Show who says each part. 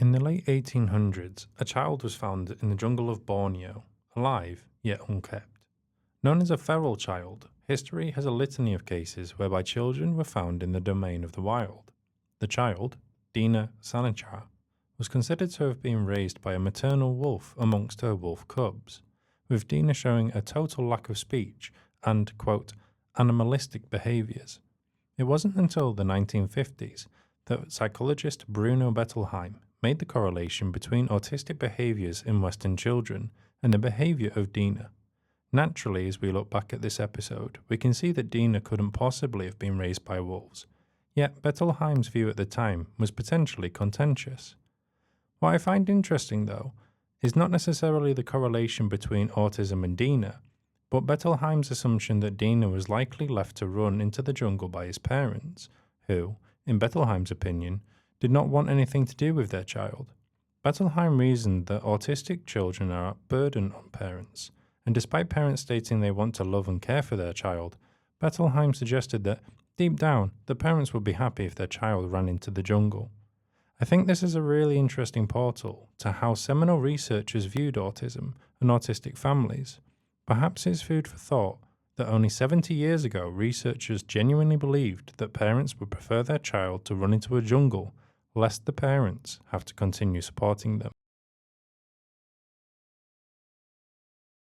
Speaker 1: In the late 1800s, a child was found in the jungle of Borneo, alive yet unkept. Known as a feral child, history has a litany of cases whereby children were found in the domain of the wild. The child, Dina Sanichar, was considered to have been raised by a maternal wolf amongst her wolf cubs, with Dina showing a total lack of speech and, quote, animalistic behaviours. It wasn't until the 1950s that psychologist Bruno Bettelheim made the correlation between autistic behaviours in Western children and the behaviour of Dina. Naturally, as we look back at this episode, we can see that Dina couldn't possibly have been raised by wolves, yet Bettelheim's view at the time was potentially contentious. What I find interesting, though, is not necessarily the correlation between autism and Dina, but Bettelheim's assumption that Dina was likely left to run into the jungle by his parents, who, in Bettelheim's opinion, did not want anything to do with their child. Bettelheim reasoned that autistic children are a burden on parents, and despite parents stating they want to love and care for their child, Bettelheim suggested that, deep down, the parents would be happy if their child ran into the jungle. I think this is a really interesting portal to how seminal researchers viewed autism and autistic families. Perhaps it's food for thought that only 70 years ago researchers genuinely believed that parents would prefer their child to run into a jungle lest the parents have to continue supporting them.